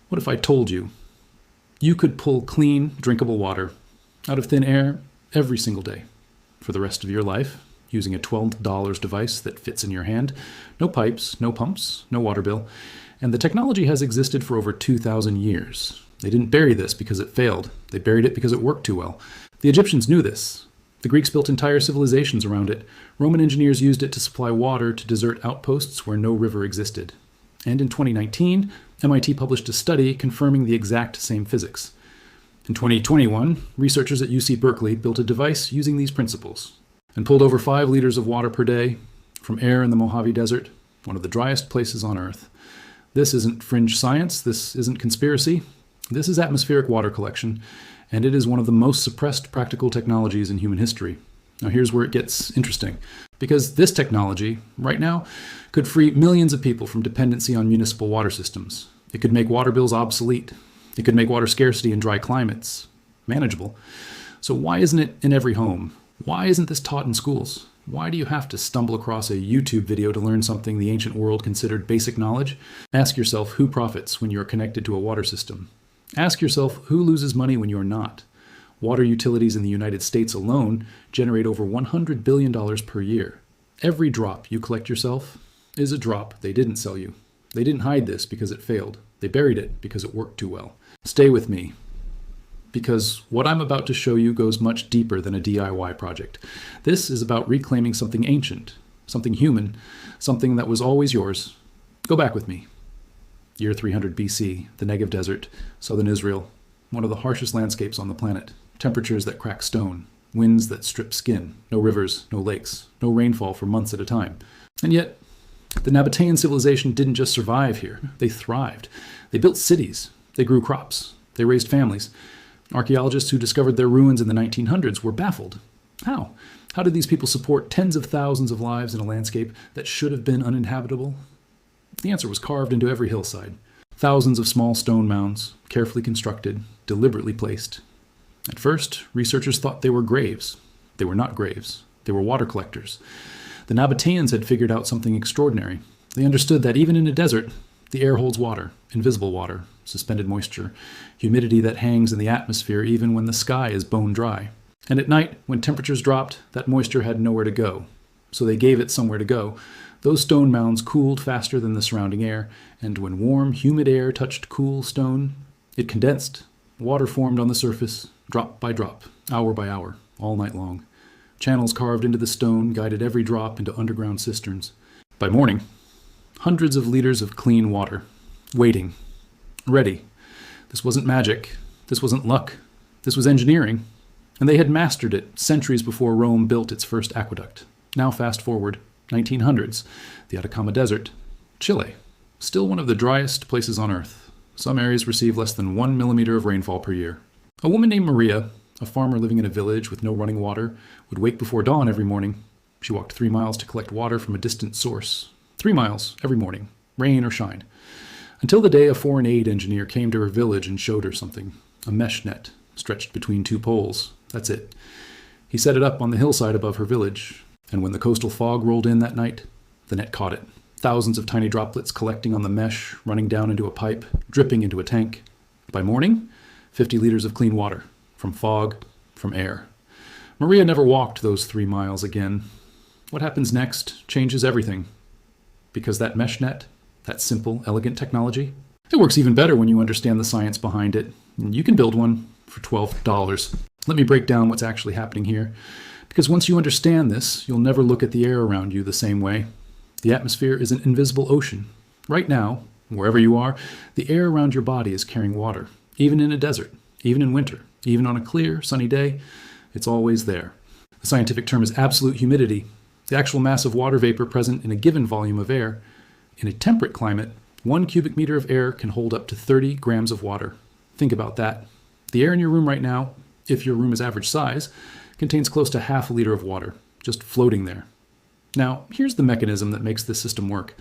What if I told you you could pull clean, drinkable water out of thin air every single day for the rest of your life using a $12 device that fits in your hand? No pipes, no pumps, no water bill. And the technology has existed for over 2,000 years. They didn't bury this because it failed. They buried it because it worked too well. The Egyptians knew this. The Greeks built entire civilizations around it. Roman engineers used it to supply water to desert outposts where no river existed. And in 2019, MIT published a study confirming the exact same physics. In 2021, researchers at UC Berkeley built a device using these principles and pulled over 5 liters of water per day from air in the Mojave Desert, one of the driest places on Earth. This isn't fringe science. This isn't conspiracy. This is atmospheric water collection, and it is one of the most suppressed practical technologies in human history. Now here's where it gets interesting, because this technology, right now, could free millions of people from dependency on municipal water systems. It could make water bills obsolete. It could make water scarcity in dry climates manageable. So why isn't it in every home? Why isn't this taught in schools? Why do you have to stumble across a YouTube video to learn something the ancient world considered basic knowledge? Ask yourself who profits when you are connected to a water system. Ask yourself who loses money when you are not. Water utilities in the United States alone generate over $100 billion per year. Every drop you collect yourself is a drop they didn't sell you. They didn't hide this because it failed. They buried it because it worked too well. Stay with me, because what I'm about to show you goes much deeper than a DIY project. This is about reclaiming something ancient, something human, something that was always yours. Go back with me. Year 300 BC, the Negev Desert, southern Israel, one of the harshest landscapes on the planet. Temperatures that crack stone, winds that strip skin, no rivers, no lakes, no rainfall for months at a time. And yet, the Nabataean civilization didn't just survive here, they thrived. They built cities, they grew crops, they raised families. Archaeologists who discovered their ruins in the 1900s were baffled. How? How did these people support tens of thousands of lives in a landscape that should have been uninhabitable? The answer was carved into every hillside. Thousands of small stone mounds, carefully constructed, deliberately placed. At first, researchers thought they were graves. They were not graves. They were water collectors. The Nabataeans had figured out something extraordinary. They understood that even in a desert, the air holds water, invisible water, suspended moisture, humidity that hangs in the atmosphere even when the sky is bone dry. And at night, when temperatures dropped, that moisture had nowhere to go. So they gave it somewhere to go. Those stone mounds cooled faster than the surrounding air, and when warm, humid air touched cool stone, it condensed. Water formed on the surface, drop by drop, hour by hour, all night long. Channels carved into the stone guided every drop into underground cisterns. By morning, hundreds of liters of clean water, waiting, ready. This wasn't magic. This wasn't luck. This was engineering. And they had mastered it centuries before Rome built its first aqueduct. Now fast forward, 1900s, the Atacama Desert, Chile, still one of the driest places on Earth. Some areas receive less than 1 millimeter of rainfall per year. A woman named Maria, a farmer living in a village with no running water, would wake before dawn every morning. She walked 3 miles to collect water from a distant source. 3 miles every morning, rain or shine. Until the day a foreign aid engineer came to her village and showed her something. A mesh net stretched between 2 poles. That's it. He set it up on the hillside above her village. And when the coastal fog rolled in that night, the net caught it. Thousands of tiny droplets collecting on the mesh, running down into a pipe, dripping into a tank. By morning, 50 liters of clean water, from fog, from air. Maria never walked those 3 miles again. What happens next changes everything. Because that mesh net, that simple, elegant technology, it works even better when you understand the science behind it. And you can build one for $12. Let me break down what's actually happening here. Because once you understand this, you'll never look at the air around you the same way. The atmosphere is an invisible ocean. Right now, wherever you are, the air around your body is carrying water. Even in a desert, even in winter, even on a clear, sunny day, it's always there. The scientific term is absolute humidity, the actual mass of water vapor present in a given volume of air. In a temperate climate, 1 cubic meter of air can hold up to 30 grams of water. Think about that. The air in your room right now, if your room is average size, contains close to half a liter of water, just floating there. Now, here's the mechanism that makes this system work.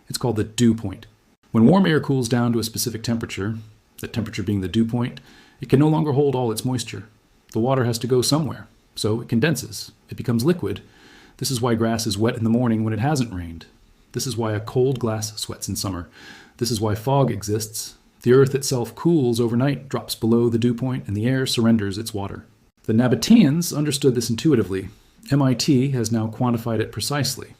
It's called the dew point. When warm air cools down to a specific temperature, that temperature being the dew point, it can no longer hold all its moisture. The water has to go somewhere, so it condenses. It becomes liquid. This is why grass is wet in the morning when it hasn't rained. This is why a cold glass sweats in summer. This is why fog exists. The Earth itself cools overnight, drops below the dew point, and the air surrenders its water. The Nabataeans understood this intuitively. MIT has now quantified it precisely.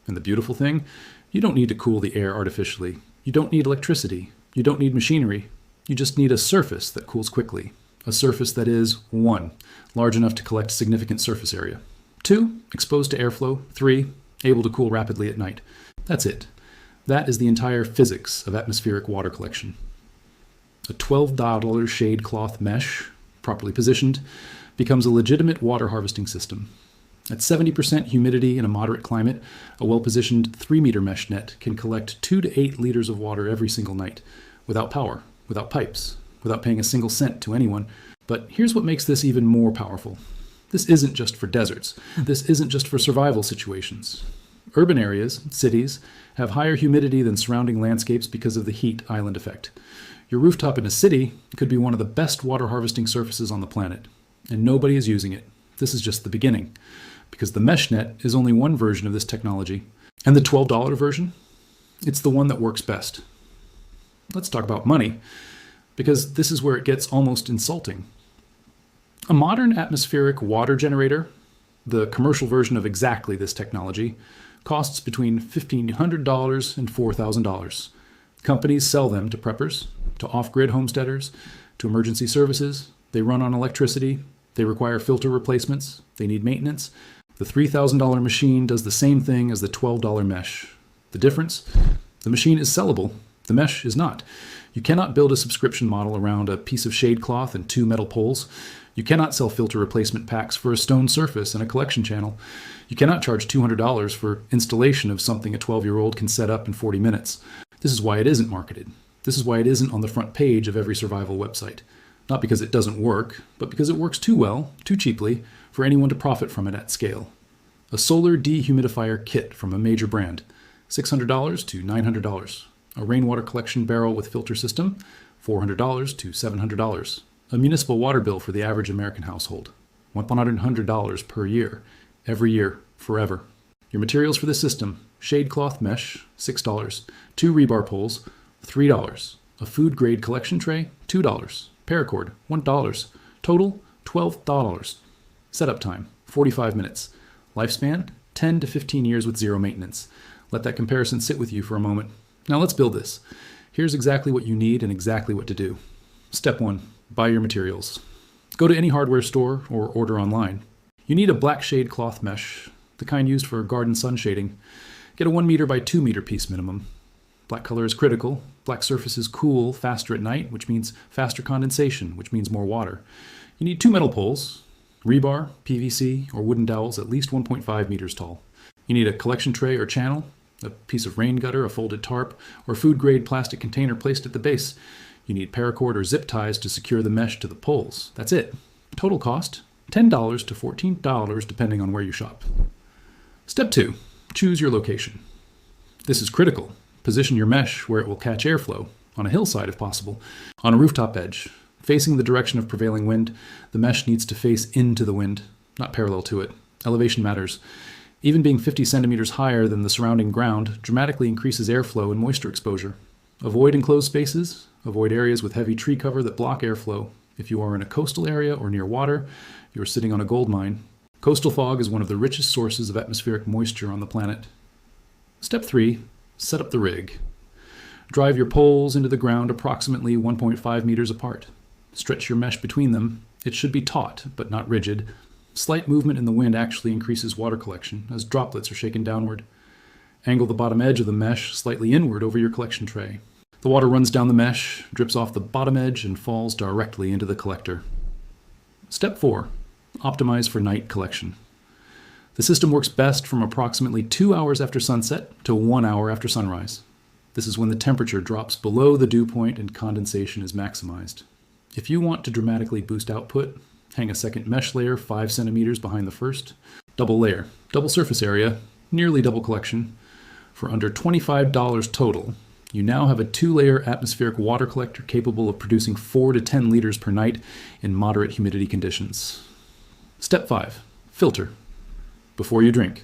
And the beautiful thing, you don't need to cool the air artificially. You don't need electricity. You don't need machinery. You just need a surface that cools quickly. A surface that is 1, large enough to collect significant surface area. 2, exposed to airflow. 3, able to cool rapidly at night. That's it. That is the entire physics of atmospheric water collection. A $12 shade cloth mesh, properly positioned, becomes a legitimate water harvesting system. At 70% humidity in a moderate climate, a well-positioned 3-meter mesh net can collect 2 to 8 liters of water every single night, without power, without pipes, without paying a single cent to anyone. But here's what makes this even more powerful. This isn't just for deserts. This isn't just for survival situations. Urban areas, cities, have higher humidity than surrounding landscapes because of the heat island effect. Your rooftop in a city could be one of the best water harvesting surfaces on the planet, and nobody is using it. This is just the beginning, because the mesh net is only one version of this technology. And the $12 version? It's the one that works best. Let's talk about money, because this is where it gets almost insulting. A modern atmospheric water generator, the commercial version of exactly this technology, costs between $1,500 and $4,000. Companies sell them to preppers, to off-grid homesteaders, to emergency services. They run on electricity. They require filter replacements. They need maintenance. The $3,000 machine does the same thing as the $12 mesh. The difference? The machine is sellable. The mesh is not. You cannot build a subscription model around a piece of shade cloth and 2 metal poles. You cannot sell filter replacement packs for a stone surface and a collection channel. You cannot charge $200 for installation of something a 12-year-old can set up in 40 minutes. This is why it isn't marketed. This is why it isn't on the front page of every survival website. Not because it doesn't work, but because it works too well, too cheaply, for anyone to profit from it at scale. A solar dehumidifier kit from a major brand, $600 to $900. A rainwater collection barrel with filter system, $400 to $700. A municipal water bill for the average American household, $100 per year, every year, forever. Your materials for this system, shade cloth mesh, $6. 2 rebar poles, $3. A food-grade collection tray, $2. Paracord, $1. Total, $12. Setup time, 45 minutes. Lifespan, 10 to 15 years with zero maintenance. Let that comparison sit with you for a moment. Now let's build this. Here's exactly what you need and exactly what to do. Step 1, buy your materials. Go to any hardware store or order online. You need a black shade cloth mesh, the kind used for garden sun shading. Get a 1 meter by 2 meter piece minimum. Black color is critical. Black surfaces cool faster at night, which means faster condensation, which means more water. You need 2 metal poles, rebar, PVC, or wooden dowels at least 1.5 meters tall. You need a collection tray or channel, a piece of rain gutter, a folded tarp, or food-grade plastic container placed at the base. You need paracord or zip ties to secure the mesh to the poles. That's it. Total cost, $10 to $14 depending on where you shop. Step 2, choose your location. This is critical. Position your mesh where it will catch airflow, on a hillside if possible, on a rooftop edge. Facing the direction of prevailing wind, the mesh needs to face into the wind, not parallel to it. Elevation matters. Even being 50 centimeters higher than the surrounding ground dramatically increases airflow and moisture exposure. Avoid enclosed spaces. Avoid areas with heavy tree cover that block airflow. If you are in a coastal area or near water, you are sitting on a gold mine. Coastal fog is one of the richest sources of atmospheric moisture on the planet. Step 3, set up the rig. Drive your poles into the ground approximately 1.5 meters apart. Stretch your mesh between them. It should be taut, but not rigid. Slight movement in the wind actually increases water collection, as droplets are shaken downward. Angle the bottom edge of the mesh slightly inward over your collection tray. The water runs down the mesh, drips off the bottom edge, and falls directly into the collector. Step 4, optimize for night collection. The system works best from approximately 2 hours after sunset to 1 hour after sunrise. This is when the temperature drops below the dew point and condensation is maximized. If you want to dramatically boost output, hang a second mesh layer 5 centimeters behind the first. Double layer, double surface area, nearly double collection. For under $25 total, you now have a 2-layer atmospheric water collector capable of producing 4 to 10 liters per night in moderate humidity conditions. Step 5, filter. Before you drink,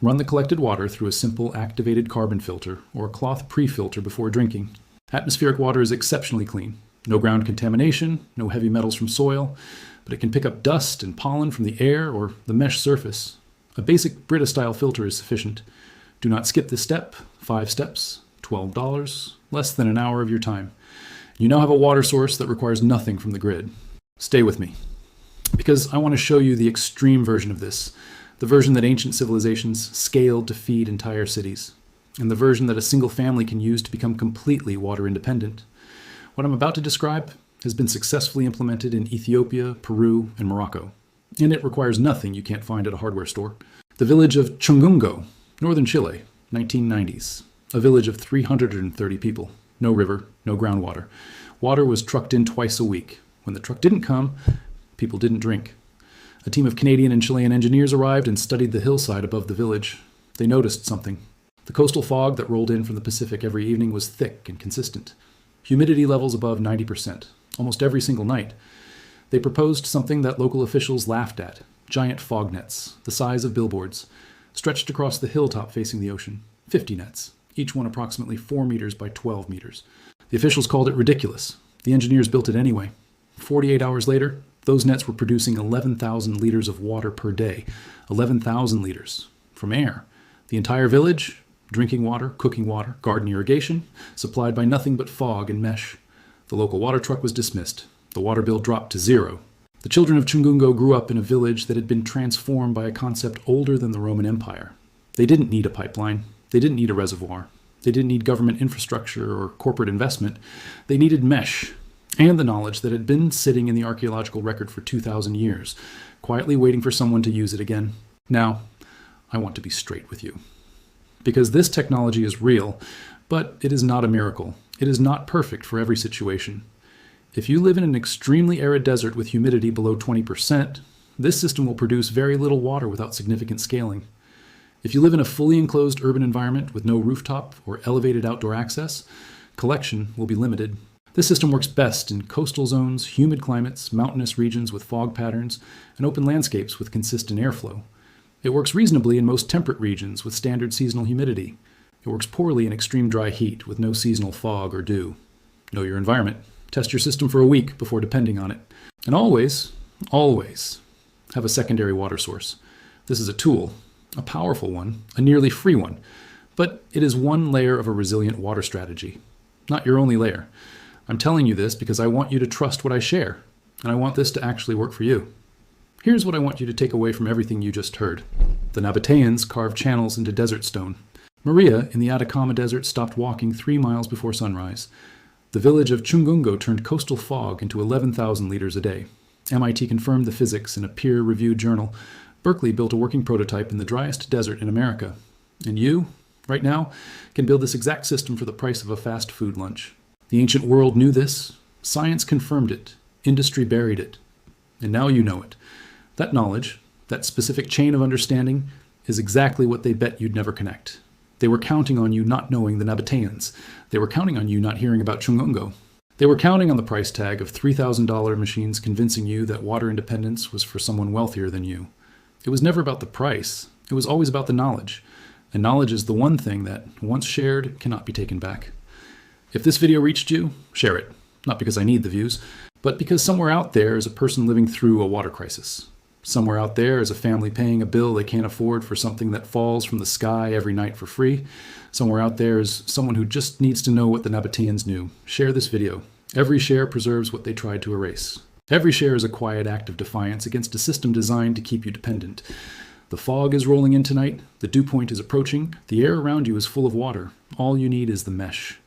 run the collected water through a simple activated carbon filter or a cloth pre-filter before drinking. Atmospheric water is exceptionally clean. No ground contamination, no heavy metals from soil, but it can pick up dust and pollen from the air or the mesh surface. A basic Brita-style filter is sufficient. Do not skip this step. 5 steps, $12, less than an hour of your time. You now have a water source that requires nothing from the grid. Stay with me, because I want to show you the extreme version of this, the version that ancient civilizations scaled to feed entire cities, and the version that a single family can use to become completely water independent. What I'm about to describe has been successfully implemented in Ethiopia, Peru, and Morocco, and it requires nothing you can't find at a hardware store. The village of Chungungo, northern Chile, 1990s. A village of 330 people. No river, no groundwater. Water was trucked in twice a week. When the truck didn't come, people didn't drink. A team of Canadian and Chilean engineers arrived and studied the hillside above the village. They noticed something. The coastal fog that rolled in from the Pacific every evening was thick and consistent. Humidity levels above 90%, almost every single night. They proposed something that local officials laughed at. Giant fog nets, the size of billboards, stretched across the hilltop facing the ocean. 50 nets, each one approximately 4 meters by 12 meters. The officials called it ridiculous. The engineers built it anyway. 48 hours later, those nets were producing 11,000 liters of water per day. 11,000 liters from air. The entire village, drinking water, cooking water, garden irrigation, supplied by nothing but fog and mesh. The local water truck was dismissed. The water bill dropped to 0. The children of Chungungo grew up in a village that had been transformed by a concept older than the Roman Empire. They didn't need a pipeline. They didn't need a reservoir. They didn't need government infrastructure or corporate investment. They needed mesh and the knowledge that had been sitting in the archaeological record for 2,000 years, quietly waiting for someone to use it again. Now, I want to be straight with you. Because this technology is real, but it is not a miracle. It is not perfect for every situation. If you live in an extremely arid desert with humidity below 20%, this system will produce very little water without significant scaling. If you live in a fully enclosed urban environment with no rooftop or elevated outdoor access, collection will be limited. This system works best in coastal zones, humid climates, mountainous regions with fog patterns, and open landscapes with consistent airflow. It works reasonably in most temperate regions with standard seasonal humidity. It works poorly in extreme dry heat with no seasonal fog or dew. Know your environment. Test your system for a week before depending on it. And always have a secondary water source. This is a tool, a powerful one, a nearly free one, but it is one layer of a resilient water strategy, not your only layer. I'm telling you this because I want you to trust what I share, and I want this to actually work for you. Here's what I want you to take away from everything you just heard. The Nabataeans carved channels into desert stone. Maria in the Atacama Desert stopped walking 3 miles before sunrise. The village of Chungungo turned coastal fog into 11,000 liters a day. MIT confirmed the physics in a peer-reviewed journal. Berkeley built a working prototype in the driest desert in America. And you, right now, can build this exact system for the price of a fast food lunch. The ancient world knew this. Science confirmed it. Industry buried it. And now you know it. That knowledge, that specific chain of understanding, is exactly what they bet you'd never connect. They were counting on you not knowing the Nabataeans. They were counting on you not hearing about Chungungo. They were counting on the price tag of $3,000 machines convincing you that water independence was for someone wealthier than you. It was never about the price. It was always about the knowledge. And knowledge is the one thing that, once shared, cannot be taken back. If this video reached you, share it. Not because I need the views, but because somewhere out there is a person living through a water crisis. Somewhere out there is a family paying a bill they can't afford for something that falls from the sky every night for free. Somewhere out there is someone who just needs to know what the Nabataeans knew. Share this video. Every share preserves what they tried to erase. Every share is a quiet act of defiance against a system designed to keep you dependent. The fog is rolling in tonight. The dew point is approaching. The air around you is full of water. All you need is the mesh.